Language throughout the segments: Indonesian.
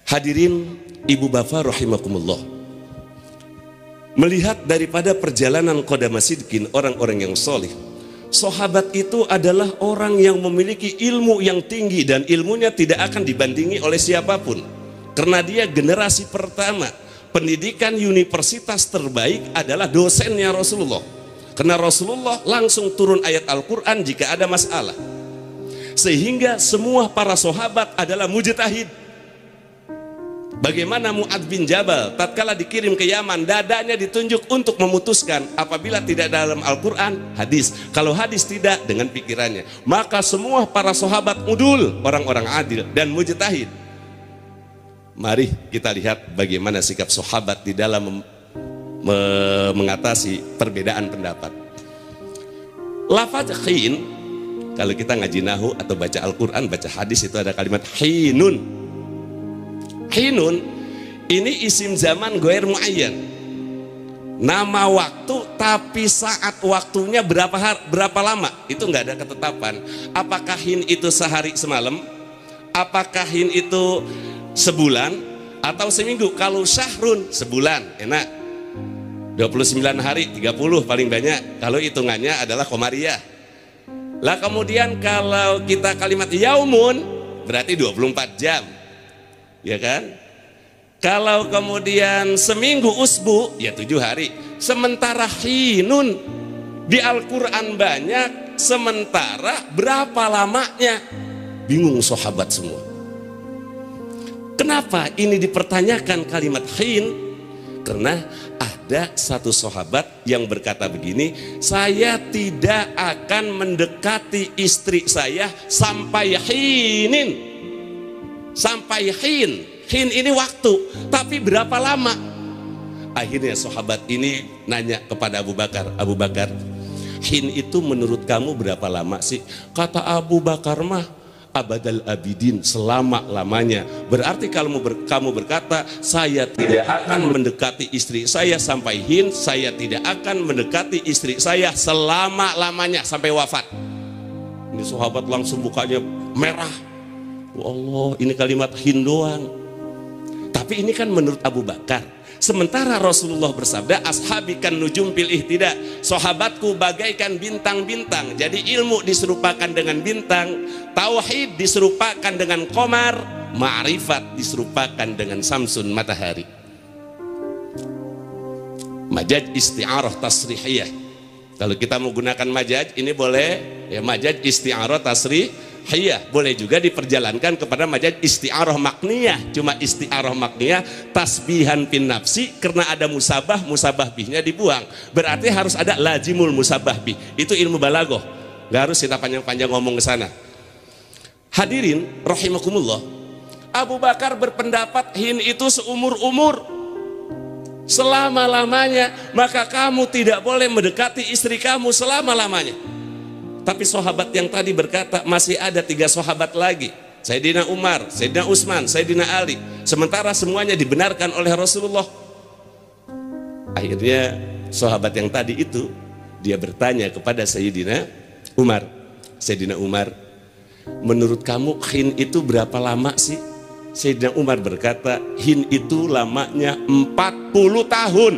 Hadirin ibu bapak rahimakumullah, melihat daripada perjalanan qadama sidqin, orang-orang yang soleh, sahabat itu adalah orang yang memiliki ilmu yang tinggi dan ilmunya tidak akan dibandingi oleh siapapun, karena dia generasi pertama. Pendidikan universitas terbaik adalah dosennya Rasulullah, karena Rasulullah langsung turun ayat Al-Quran jika ada masalah, sehingga semua para sahabat adalah mujtahid. Bagaimana Mu'adz bin Jabal tatkala dikirim ke Yaman, dadanya ditunjuk untuk memutuskan apabila tidak dalam Al-Quran, hadis. Kalau hadis tidak, dengan pikirannya. Maka semua para sahabat udul, orang-orang adil dan mujtahid. Mari kita lihat bagaimana sikap sahabat di dalam mengatasi perbedaan pendapat. Lafaz hin, kalau kita ngaji nahu atau baca Al-Quran, baca hadis, itu ada kalimat hinun. Hinun ini isim zaman ghair muayyan, nama waktu tapi saat waktunya berapa lama itu nggak ada ketetapan. Apakah hin itu sehari semalam, apakah hin itu sebulan atau seminggu. Kalau syahrun sebulan enak, 29 hari 30 paling banyak kalau hitungannya adalah komariah. Lah kemudian kalau kita kalimat yaumun berarti 24 jam, ya kan? Kalau kemudian seminggu usbu ya 7 hari. Sementara hinun di Al-Quran banyak, sementara berapa lamanya? Bingung sahabat semua. Kenapa ini dipertanyakan kalimat hin? Karena ada satu sahabat yang berkata begini, saya tidak akan mendekati istri saya sampai hinin. Sampai hin. Hin ini waktu, tapi berapa lama? Akhirnya sahabat ini nanya kepada Abu Bakar, Abu Bakar, hin itu menurut kamu berapa lama sih? Kata Abu Bakar mah abadal abidin, selama-lamanya. Berarti kalau kamu berkata saya tidak akan mendekati istri saya sampai hin, saya tidak akan mendekati istri saya selama-lamanya sampai wafat. Ini sahabat langsung mukanya merah. Allah, ini kalimat hin doang. Tapi ini kan menurut Abu Bakar. Sementara Rasulullah bersabda, ashabikan nujum fil ihtida, sahabatku bagaikan bintang-bintang. Jadi ilmu diserupakan dengan bintang, tauhid diserupakan dengan qamar, ma'rifat diserupakan dengan samsun, matahari. Majaj isti'arah tasrihiyah. Kalau kita menggunakan majaj ini boleh ya, majaj isti'arah tasrihiyah, boleh juga diperjalankan kepada majaj isti'arah makniyah. Cuma isti'arah makniyah tasbihan fin nafsi, karena ada musabah, musabah bihnya dibuang. Berarti harus ada lazimul musabah bih. Itu ilmu balaghah. Gak harus kita panjang-panjang ngomong ke sana. Hadirin rahimakumullah, Abu Bakar berpendapat hin itu seumur-umur, selama-lamanya, maka kamu tidak boleh mendekati istri kamu selama-lamanya. Tapi sahabat yang tadi berkata masih ada 3 sahabat lagi, Sayyidina Umar, Sayyidina Utsman, Sayyidina Ali, sementara semuanya dibenarkan oleh Rasulullah. Akhirnya sahabat yang tadi itu dia bertanya kepada Sayyidina Umar, Sayyidina Umar, menurut kamu hin itu berapa lama sih? Sayyidina Umar berkata, hin itu lamanya 40 tahun.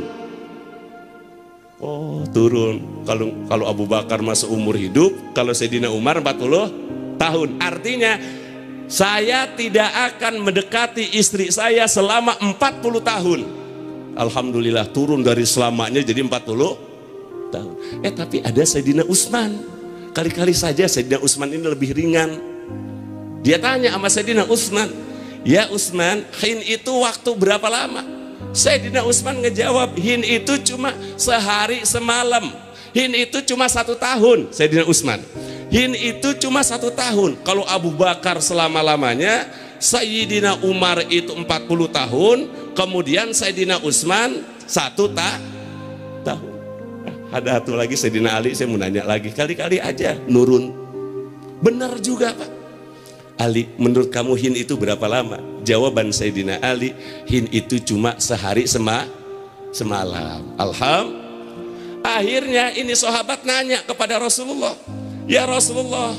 Oh, turun. Kalau Abu Bakar masuk umur hidup, kalau Sayyidina Umar 40 tahun. Artinya saya tidak akan mendekati istri saya selama 40 tahun. Alhamdulillah turun dari selamanya jadi 40 tahun. Tapi ada Sayyidina Utsman. Kali-kali saja Sayyidina Utsman ini lebih ringan. Dia tanya sama Sayyidina Utsman, ya Utsman, hin itu waktu berapa lama? Sayyidina Utsman ngejawab, hin itu cuma sehari semalam. Hin itu cuma 1 tahun. Sayyidina Utsman, hin itu cuma 1 tahun. Kalau Abu Bakar selama-lamanya, Sayyidina Umar itu 40 tahun, kemudian Sayyidina Utsman 1 tahun. Ada satu lagi Sayyidina Ali, saya mau nanya lagi, kali-kali aja nurun. Benar juga Pak. Ali, menurut kamu hin itu berapa lama? Jawaban Sayyidina Ali, hin itu cuma sehari semalam. Akhirnya ini sahabat nanya kepada Rasulullah, ya Rasulullah,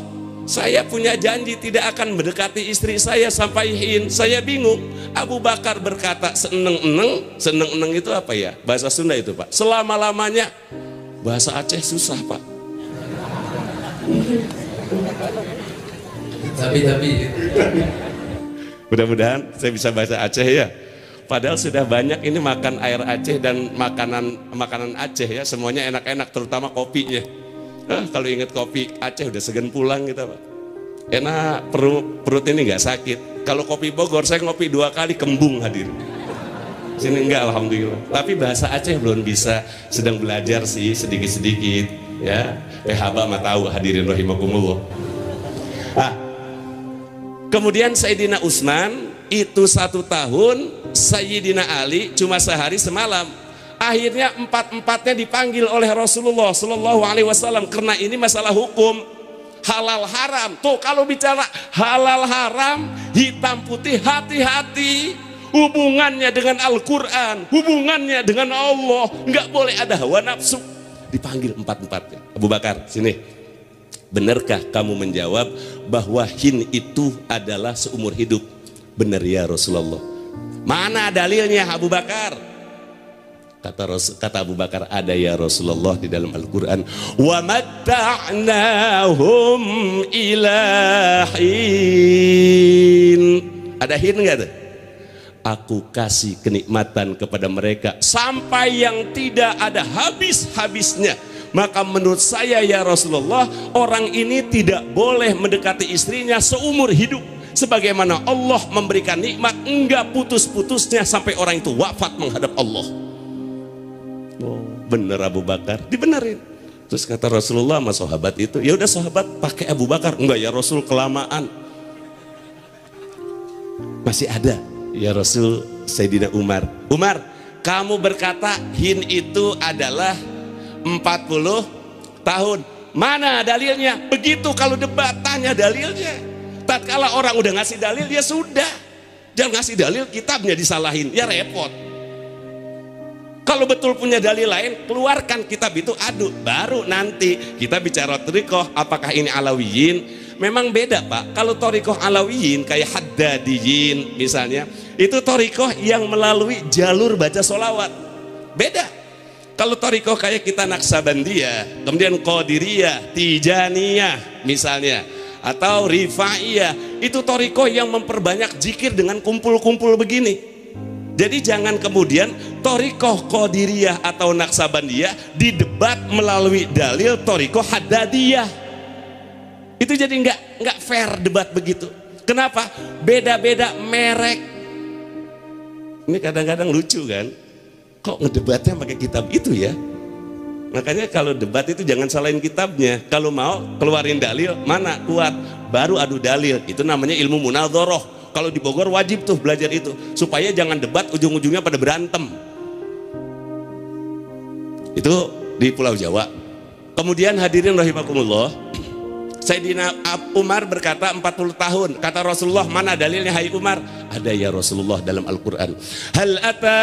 Saya punya janji tidak akan mendekati istri saya sampai hin. Saya bingung. Abu Bakar berkata, seneng-eneng itu apa ya? Bahasa Sunda itu Pak. Selama-lamanya. Bahasa Aceh susah Pak. Tapi. Mudah-mudahan saya bisa bahasa Aceh ya. Padahal sudah banyak ini makan air Aceh dan makanan Aceh ya. Semuanya enak-enak, terutama kopinya. Kalau ingat kopi Aceh udah segan pulang kita Pak. Enak, perut ini nggak sakit. Kalau kopi Bogor saya ngopi 2 kali kembung hadir. Sini enggak alhamdulillah. Tapi bahasa Aceh belum bisa, sedang belajar sih sedikit-sedikit ya. Haba mah tahu hadirin rahimakumullah. Kemudian Sayyidina Utsman itu 1 tahun, Sayyidina Ali cuma sehari semalam. Akhirnya 4-empatnya dipanggil oleh Rasulullah Shallallahu Alaihi Wasallam karena ini masalah hukum halal haram. Tuh kalau bicara halal haram hitam putih, hati-hati hubungannya dengan Al-Quran, hubungannya dengan Allah, nggak boleh ada hawa nafsu. Dipanggil 4-empatnya. Abu Bakar sini. Benarkah kamu menjawab bahwa hin itu adalah seumur hidup? Benar ya Rasulullah. Mana dalilnya Abu Bakar? Kata Abu Bakar, ada ya Rasulullah di dalam Al-Quran. Wa matta'nahum ila hin. Ada hin nggak tuh? Aku kasih kenikmatan kepada mereka sampai yang tidak ada habis-habisnya. Maka menurut saya ya Rasulullah, orang ini tidak boleh mendekati istrinya seumur hidup. Sebagaimana Allah memberikan nikmat enggak putus-putusnya sampai orang itu wafat menghadap Allah. Oh, bener Abu Bakar, dibenerin. Terus kata Rasulullah sama sahabat itu, ya udah sahabat pakai Abu Bakar. Enggak ya Rasul, kelamaan. Masih ada ya Rasul. Sayyidina Umar, kamu berkata hin itu adalah 40 tahun. Mana dalilnya? Begitu kalau debat tanya dalilnya. Tatkala orang udah ngasih dalil ya sudah. Jangan ngasih dalil kitabnya disalahin, ya repot. Kalau betul punya dalil lain, keluarkan kitab itu adu. Baru nanti kita bicara thariqah, apakah ini Alawiyin? Memang beda Pak. Kalau thariqah Alawiyin kayak Haddadiyin misalnya, itu thariqah yang melalui jalur baca sholawat. Beda. Kalau thariqah kayak kita Naksabandiyah, kemudian Qadiriyah, Tijaniyah misalnya, atau Rifaiyah, itu thariqah yang memperbanyak zikir dengan kumpul-kumpul begini. Jadi jangan kemudian thariqah Qadiriyah atau Naksabandiyah didebat melalui dalil thariqah Haddadiyah. Itu jadi nggak fair debat begitu. Kenapa? Beda-beda merek. Ini kadang-kadang lucu kan? Kok ngedebatnya pakai kitab itu ya? Makanya kalau debat itu jangan salahin kitabnya. Kalau mau keluarin dalil, mana kuat, baru adu dalil. Itu namanya ilmu munadharah. Kalau di Bogor wajib tuh belajar itu, supaya jangan debat ujung-ujungnya pada berantem. Itu di Pulau Jawa. Kemudian hadirin rahimakumullah, Sayyidina Umar berkata 40 tahun. Kata Rasulullah, mana dalilnya hai Umar? Ada ya Rasulullah dalam Al-Quran. Hal ata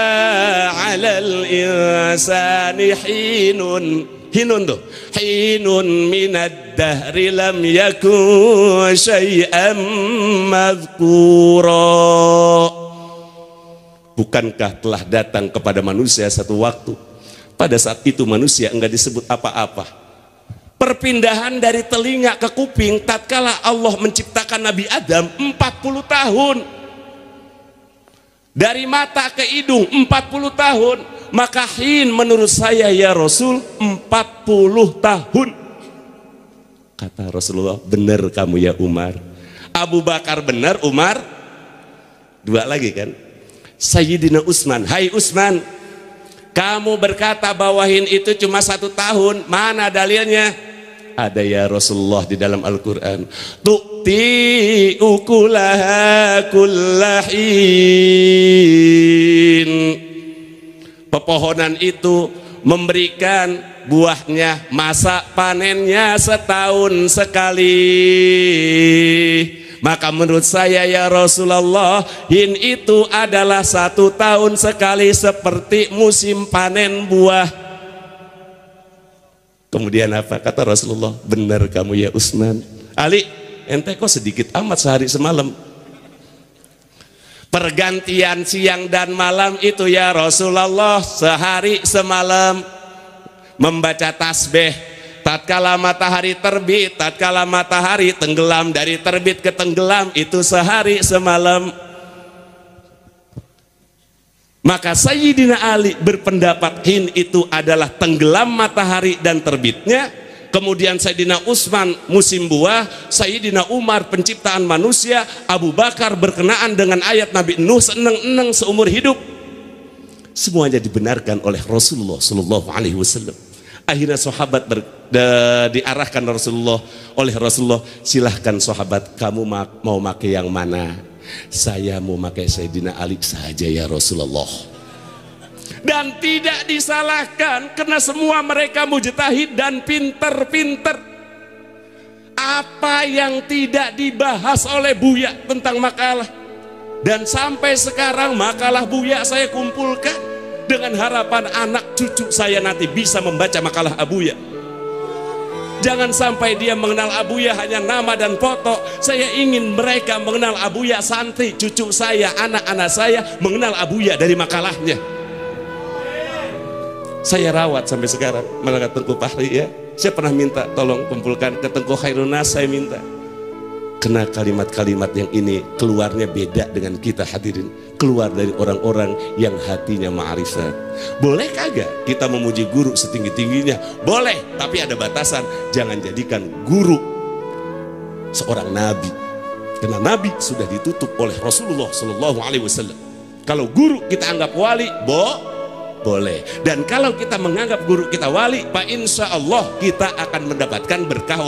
'alal insani hinun tuh. Hinun minad dahri lam yakun syai'an madhkura. Bukankah telah datang kepada manusia satu waktu, pada saat itu manusia enggak disebut apa-apa. Perpindahan dari telinga ke kuping tatkala Allah menciptakan Nabi Adam 40 tahun. Dari mata ke hidung 40 tahun. Maka hin menurut saya ya Rasul 40 tahun. Kata Rasulullah, benar kamu ya Umar. Abu Bakar benar, Umar dua lagi kan. Sayyidina Utsman, hai Utsman, kamu berkata bahwa hin itu cuma 1 tahun. Mana dalilnya? Ada ya Rasulullah di dalam Al-Quran. Tu'ti ukulaha kullahin. Pepohonan itu memberikan buahnya, masa panennya setahun sekali. Maka menurut saya ya Rasulullah, hin itu adalah 1 tahun sekali seperti musim panen buah. Kemudian apa kata Rasulullah? Benar kamu ya Utsman. Ali, ente kok sedikit amat sehari semalam. Pergantian siang dan malam itu ya Rasulullah sehari semalam. Membaca tasbih tatkala matahari terbit, tatkala matahari tenggelam, dari terbit ke tenggelam itu sehari semalam. Maka Sayyidina Ali berpendapat hin itu adalah tenggelam matahari dan terbitnya. Kemudian Sayyidina Utsman musim buah, Sayyidina Umar penciptaan manusia, Abu Bakar berkenaan dengan ayat Nabi Nuh seneng-eneng seumur hidup. Semuanya dibenarkan oleh Rasulullah Shallallahu Alaihi Wasallam. Akhirnya sahabat diarahkan oleh Rasulullah, silahkan sahabat, kamu mau pakai yang mana? Saya mau pakai Sayyidina Ali saja ya Rasulullah. Dan tidak disalahkan karena semua mereka mujtahid dan pinter-pinter. Apa yang tidak dibahas oleh Buya tentang makalah, dan sampai sekarang makalah Buya saya kumpulkan dengan harapan anak cucu saya nanti bisa membaca makalah Abuya. Jangan sampai dia mengenal Abuya hanya nama dan foto. Saya ingin mereka mengenal Abuya, santri cucu saya, anak-anak saya mengenal Abuya dari makalahnya. Saya rawat sampai sekarang malah Tengku Fahri ya. Saya pernah minta tolong kumpulkan ke Tengku Khairunas, saya minta. Karena kalimat-kalimat yang ini keluarnya beda dengan kita hadirin, keluar dari orang-orang yang hatinya ma'rifat. Boleh kagak kita memuji guru setinggi-tingginya? Boleh, tapi ada batasan. Jangan jadikan guru seorang nabi, karena nabi sudah ditutup oleh Rasulullah Shallallahu Alaihi Wasallam. Kalau guru kita anggap wali, boleh. Dan kalau kita menganggap guru kita wali, insya Allah kita akan mendapatkan berkah